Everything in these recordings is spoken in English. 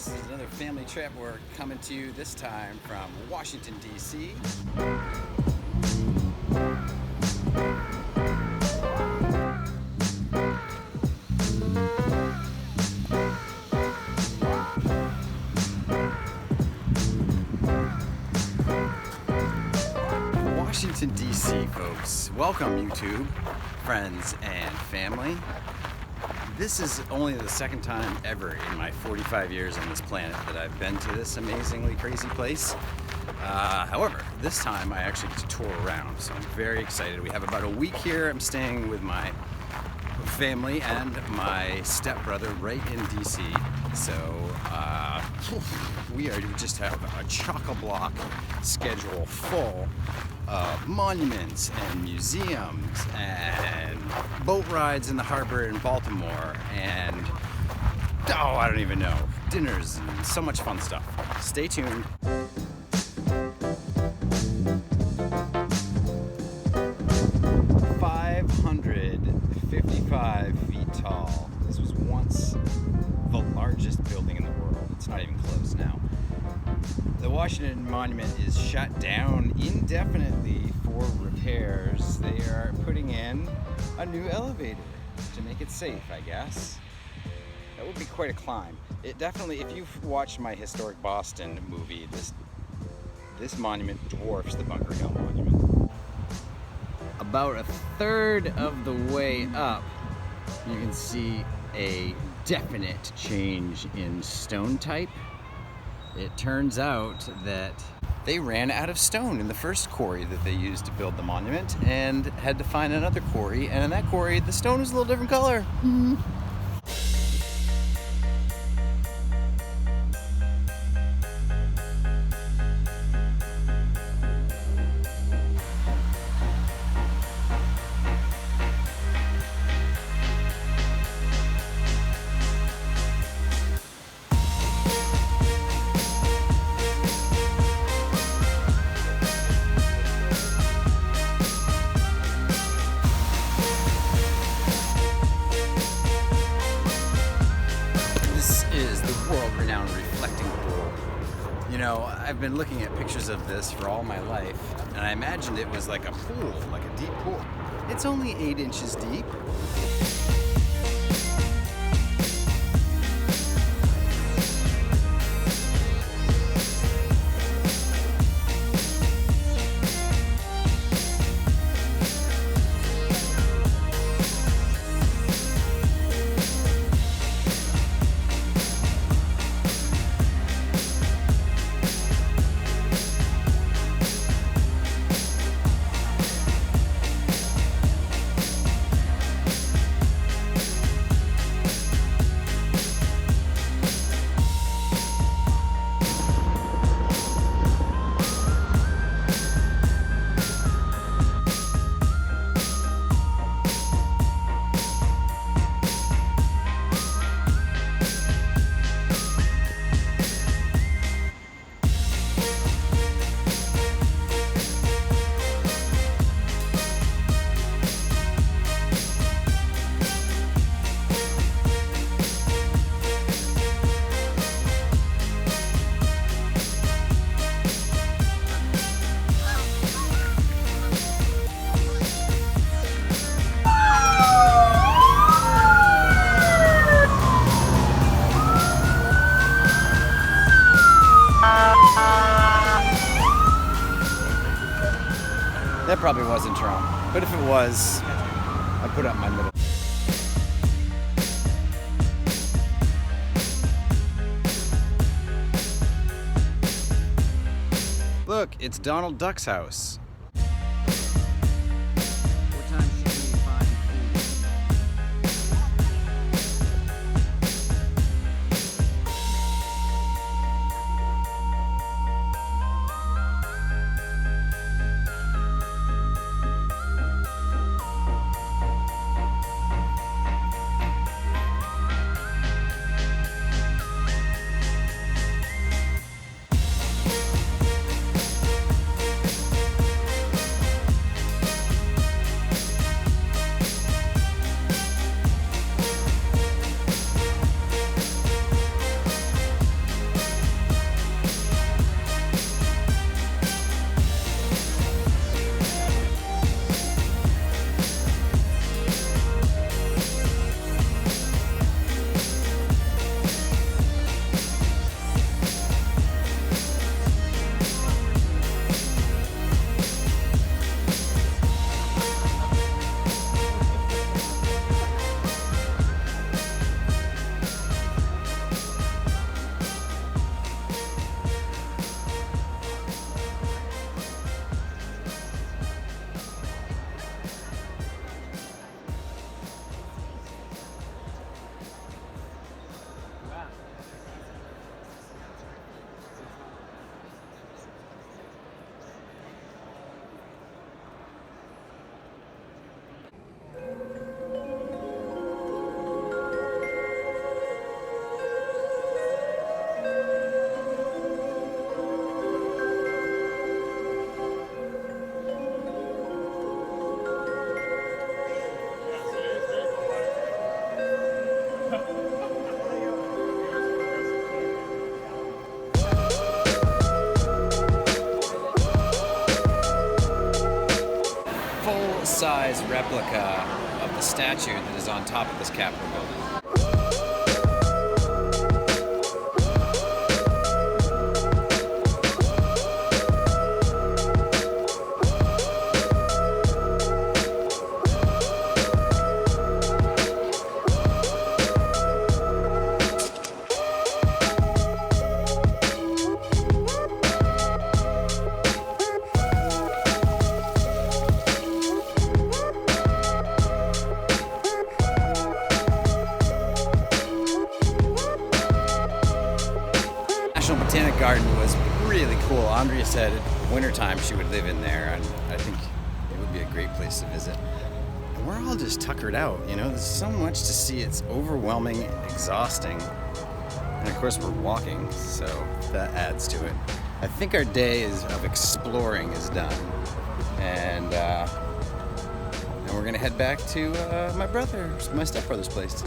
This is another family trip. We're coming to you this time from Washington, D.C. Washington, D.C., folks. Welcome, YouTube, friends, and family. This is only the second time ever in my 45 years on this planet that I've been to this amazingly crazy place. However, this time I actually get to tour around, so I'm very excited. We have about a week here. I'm staying with my family and my stepbrother right in DC. So we just have a chock-a-block schedule full of monuments and museums and boat rides in the harbor in Baltimore and I don't even know, dinners and so much fun stuff. Stay tuned. 555 feet tall. This was once the largest building in the world. It's not even close now. The Washington Monument is shut down indefinitely for repairs. They are putting in a new elevator to make it safe, I guess. That would be quite a climb. It definitely, if you've watched my Historic Boston movie, this monument dwarfs the Bunker Hill Monument. About a third of the way up, you can see a definite change in stone type. It turns out that they ran out of stone in the first quarry that they used to build the monument and had to find another quarry, and in that quarry the stone was a little different color. Mm-hmm. World-renowned reflecting pool. You know, I've been looking at pictures of this for all my life, and I imagined it was like a pool, like a deep pool. It's only 8 inches deep. That probably wasn't Trump, but if it was, I put up my middle. Look, it's Donald Duck's house. What time should we find food? full-size replica of the statue that is on top of this Capitol building. National Botanic Garden was really cool. Andrea said wintertime she would live in there, and I think it would be a great place to visit. And we're all just tuckered out, you know, there's so much to see. It's overwhelming, exhausting, and of course we're walking, so that adds to it. I think our day of exploring is done, and we're gonna head back to my stepbrother's place.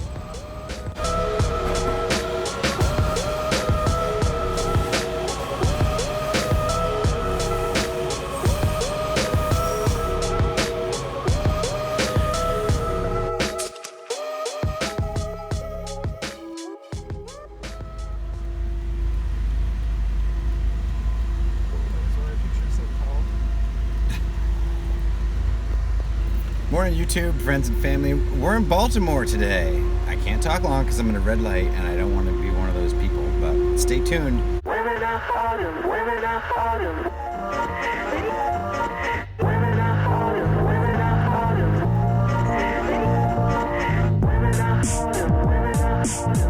Morning YouTube, friends and family. We're in Baltimore today. I can't talk long because I'm in a red light and I don't want to be one of those people, but stay tuned. Women are harder, women are harder. Women are harder, women are harder. Women are harder, women are harder.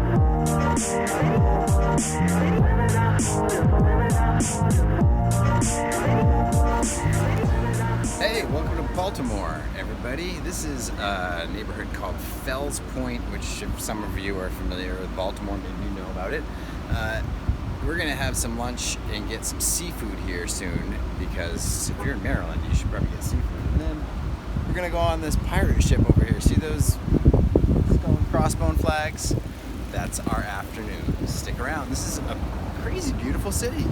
Women are harder, women are harder. Hey, welcome to Baltimore, everybody. This is a neighborhood called Fells Point, which if some of you are familiar with Baltimore, maybe you know about it. We're gonna have some lunch and get some seafood here soon, because if you're in Maryland, you should probably get seafood. And then we're gonna go on this pirate ship over here. See those skull and crossbone flags? That's our afternoon. Stick around. This is a crazy, beautiful city.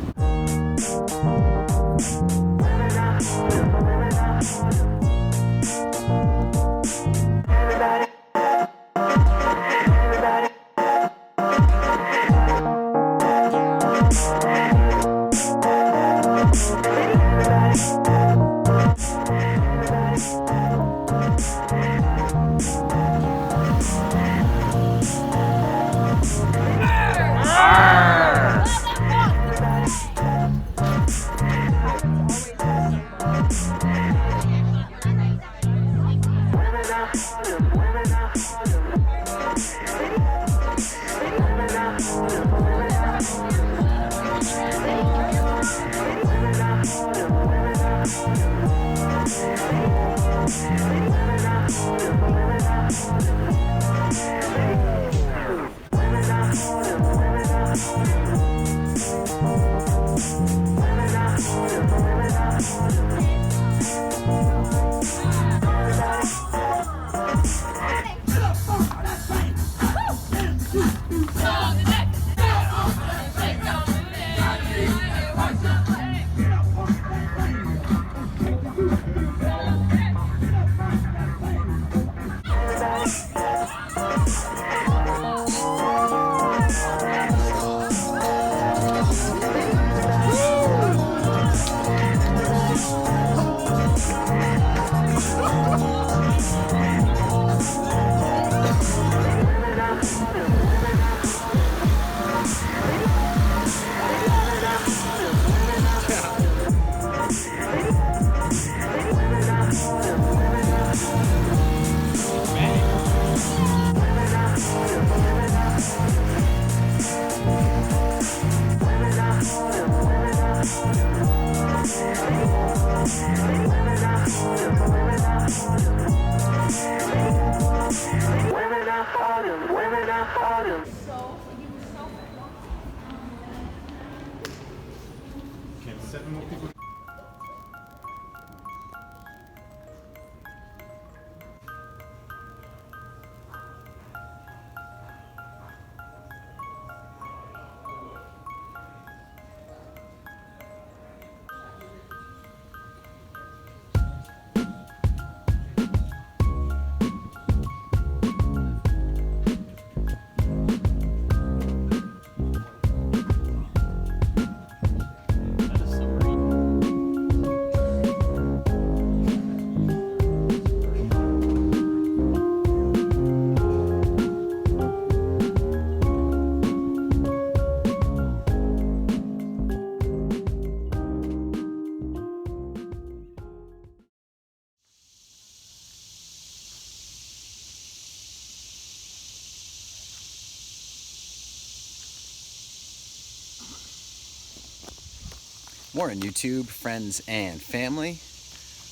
Morning, YouTube, friends, and family.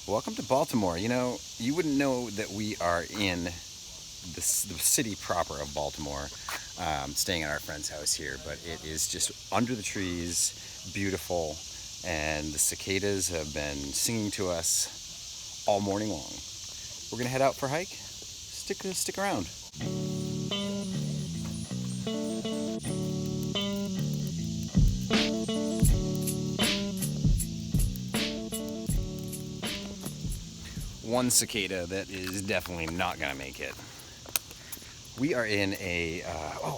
Welcome to Baltimore. You know, you wouldn't know that we are in the city proper of Baltimore, staying at our friend's house here, but it is just under the trees, beautiful, and the cicadas have been singing to us all morning long. We're gonna head out for a hike. Stick around. One cicada that is definitely not gonna make it. We are in a,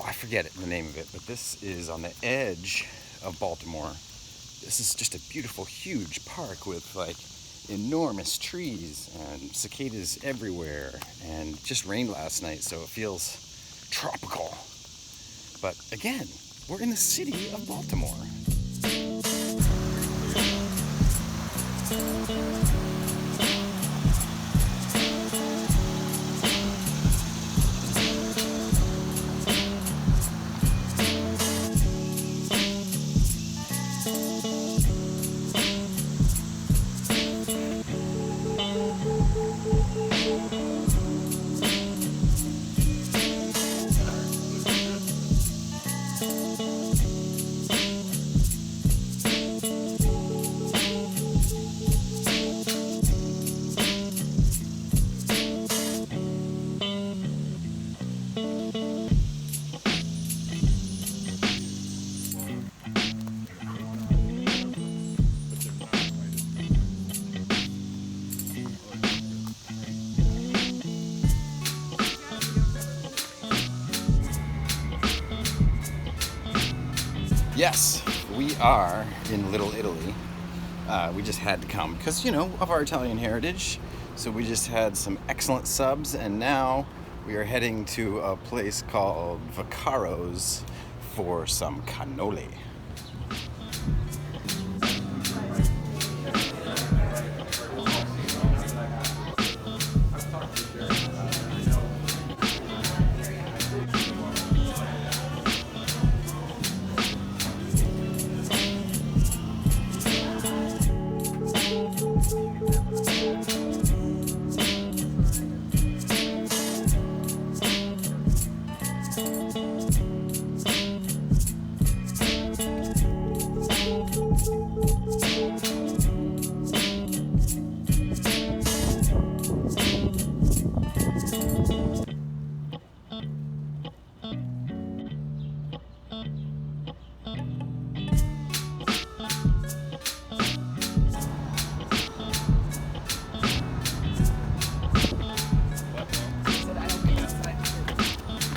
I forget the name of it, but this is on the edge of Baltimore. This is just a beautiful, huge park with like enormous trees and cicadas everywhere, and it just rained last night, so it feels tropical. But again, we're in the city of Baltimore. Yes, we are in Little Italy. We just had to come because, you know, of our Italian heritage. So we just had some excellent subs, and now we are heading to a place called Vaccaro's for some cannoli.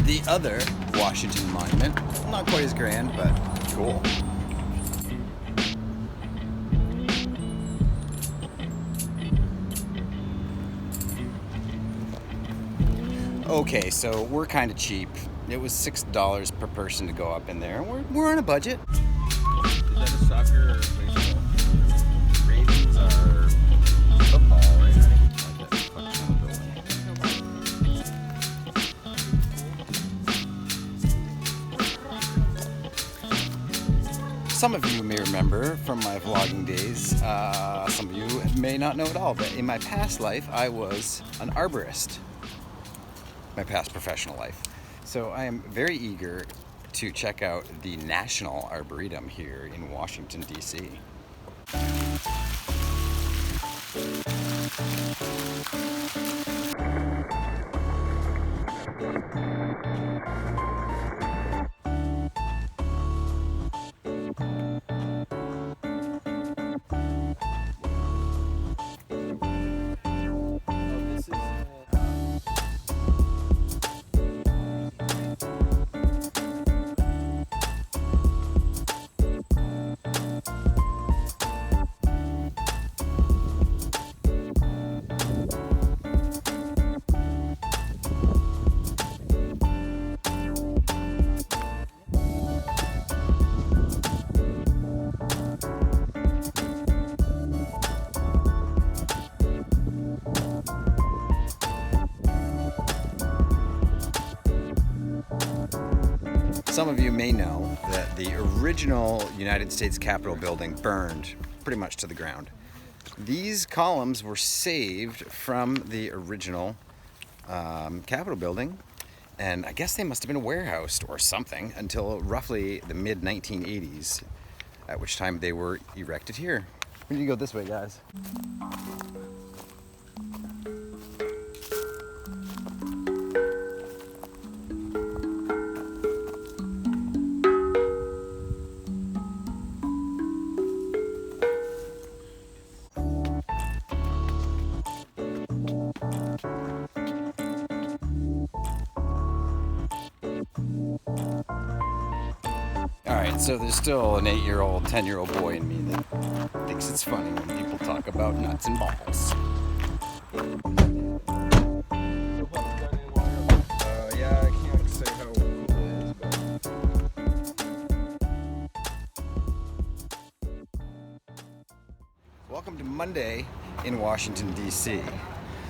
The other Washington monument, not quite as grand, but cool. Okay, so we're kind of cheap. It was $6 per person to go up in there. We're on a budget. Is that a soccer or baseball? Ravens are football, right, honey? Like that fucking building. Some of you may remember from my vlogging days, some of you may not know at all, but in my past life, I was an arborist. My past professional life. So I am very eager to check out the National Arboretum here in Washington, D.C. Some of you may know that the original United States Capitol building burned pretty much to the ground. These columns were saved from the original Capitol building, and I guess they must have been warehoused or something until roughly the mid-1980s, at which time they were erected here. We need to go this way, guys. Alright, so there's still an 8-year-old, 10-year-old boy in me that thinks it's funny when people talk about nuts and balls. Yeah, I can't say how cool it is, but... Welcome to Monday in Washington, D.C.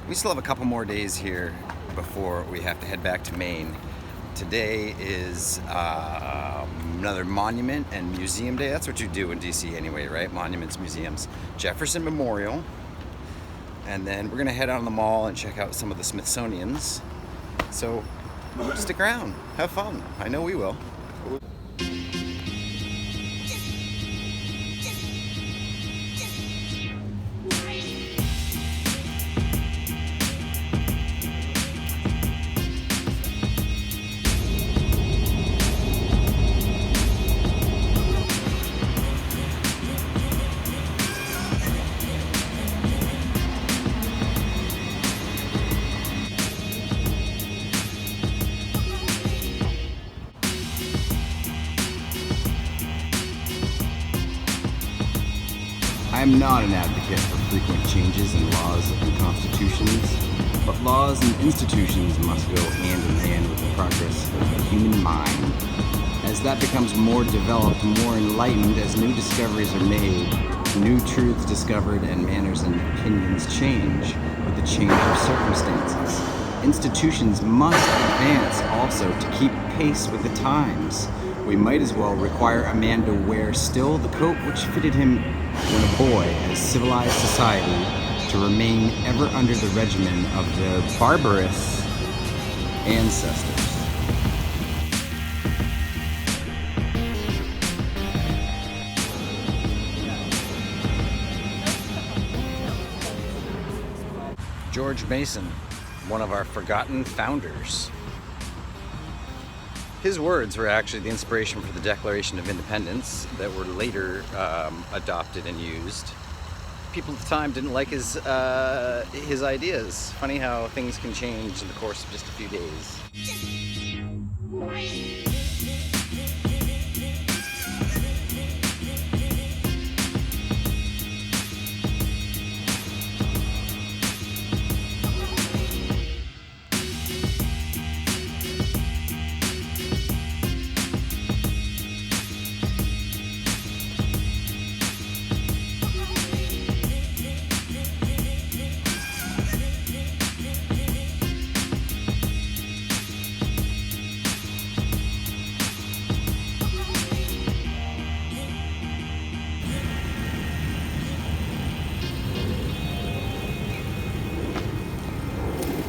We still have a couple more days here before we have to head back to Maine. Today is another monument and museum day. That's what you do in DC anyway, right? Monuments, museums. Jefferson Memorial. And then we're gonna head out on the mall and check out some of the Smithsonian's. So stick around, have fun. I know we will. I am not an advocate for frequent changes in laws and constitutions, but laws and institutions must go hand in hand with the progress of the human mind. As that becomes more developed, more enlightened, as new discoveries are made, new truths discovered, and manners and opinions change with the change of circumstances. Institutions must advance also to keep pace with the times. We might as well require a man to wear still the coat which fitted him when a boy, as civilized society, to remain ever under the regimen of their barbarous ancestors. George Mason, one of our forgotten founders. His words were actually the inspiration for the Declaration of Independence that were later adopted and used. People at the time didn't like his ideas. Funny how things can change in the course of just a few days.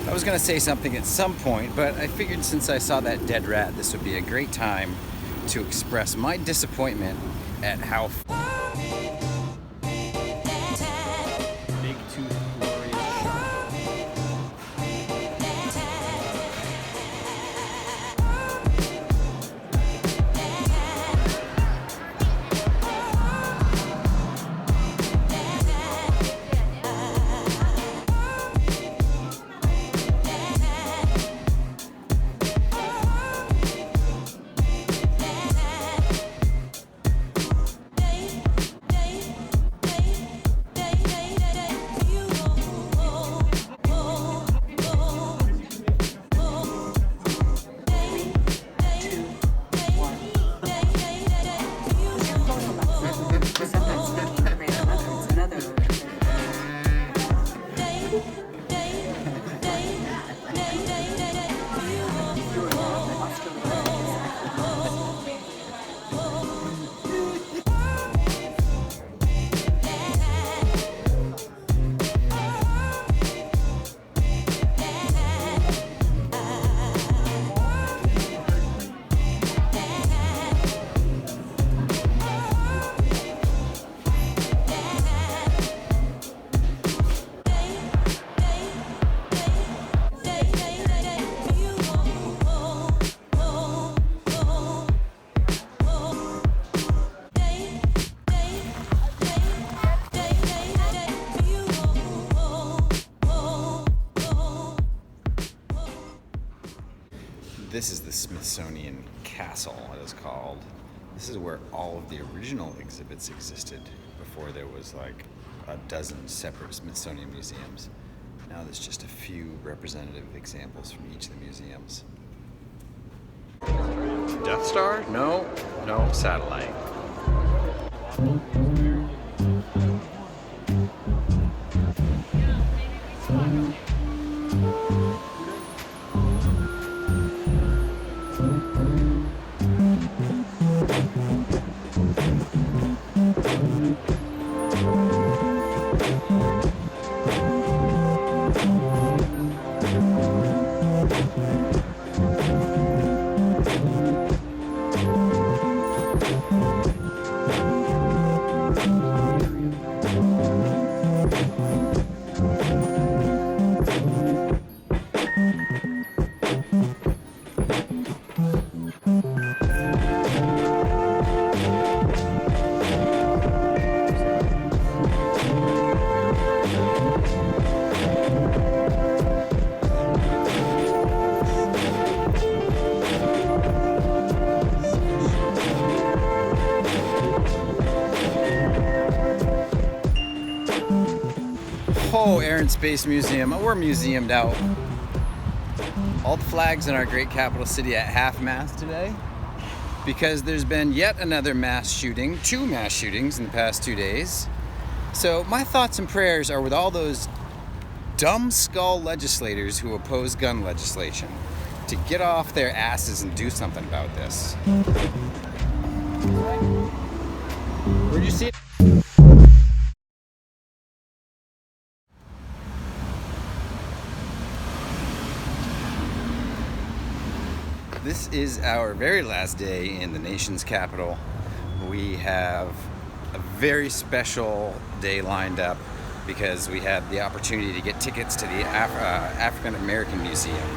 I was going to say something at some point, but I figured since I saw that dead rat, this would be a great time to express my disappointment at how Big tooth glorious shark. This is the Smithsonian Castle, it is called. This is where all of the original exhibits existed before there was like a dozen separate Smithsonian museums. Now there's just a few representative examples from each of the museums. Death Star? No, satellite. Oh, Air and Space Museum. We're museumed out. All the flags in our great capital city at half-mast today because there's been yet another mass shooting, 2 mass shootings in the past 2 days. So my thoughts and prayers are with all those dumb skull legislators who oppose gun legislation to get off their asses and do something about this. Where'd you see it? This is our very last day in the nation's capital. We have a very special day lined up because we had the opportunity to get tickets to the African American Museum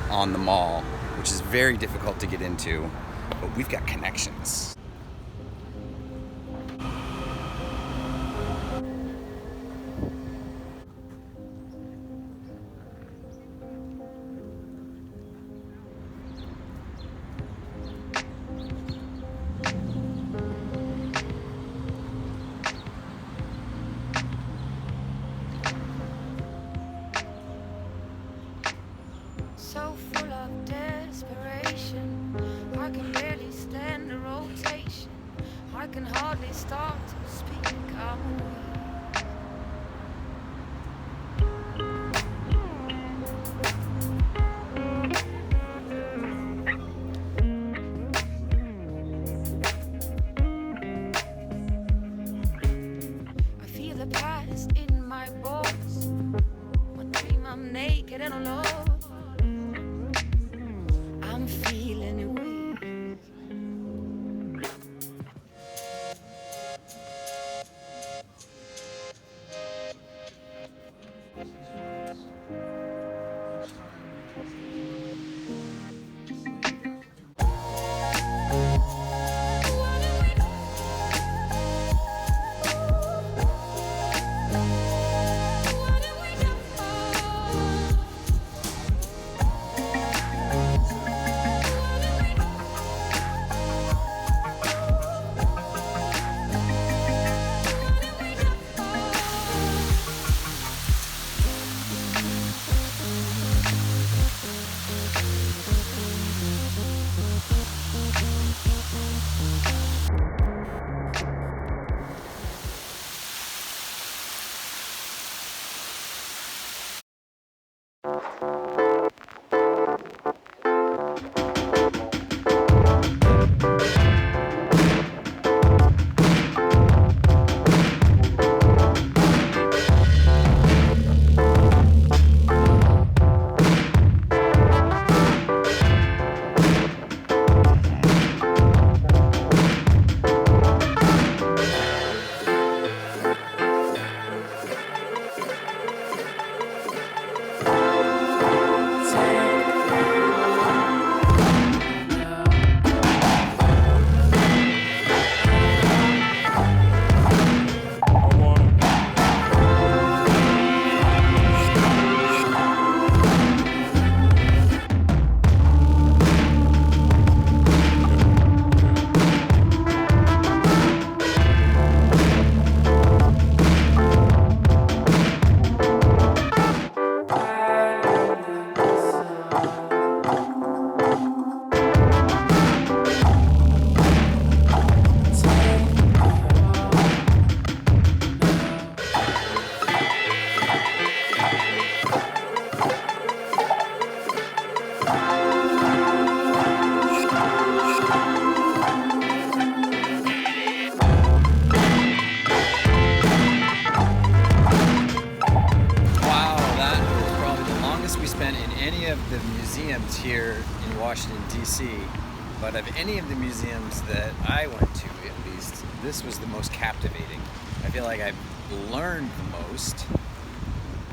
on the mall, which is very difficult to get into, but we've got connections. So full of desperation, I can barely stand the rotation. I can hardly start to speak. I'm weak. I feel the past in my bones. One dream I'm naked and alone. I'm feeling weak. the museums here in Washington, D.C., but of any of the museums that I went to, at least, this was the most captivating. I feel like I've learned the most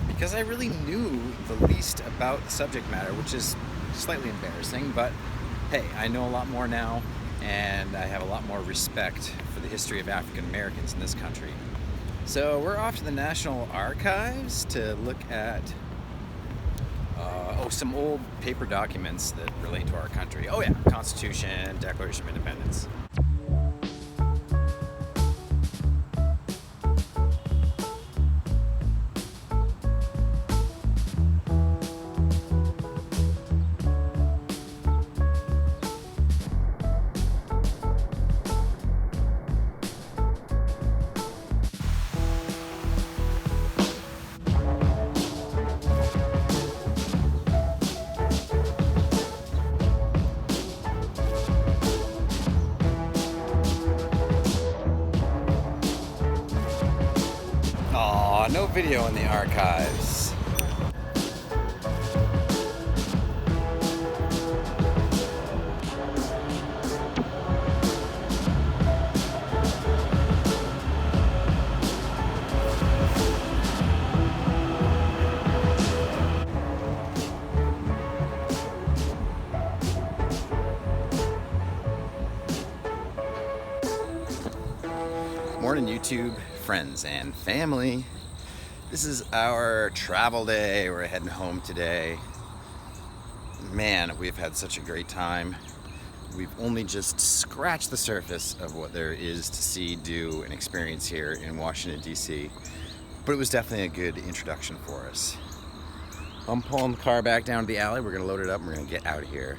because I really knew the least about the subject matter, which is slightly embarrassing, but hey, I know a lot more now, and I have a lot more respect for the history of African Americans in this country. So we're off to the National Archives to look at some old paper documents that relate to our country. Oh yeah, Constitution, Declaration of Independence. No video in the archives. Morning, YouTube friends and family. This is our travel day. We're heading home today. Man, we've had such a great time. We've only just scratched the surface of what there is to see, do, and experience here in Washington, D.C. But it was definitely a good introduction for us. I'm pulling the car back down to the alley. We're gonna load it up and we're gonna get out of here.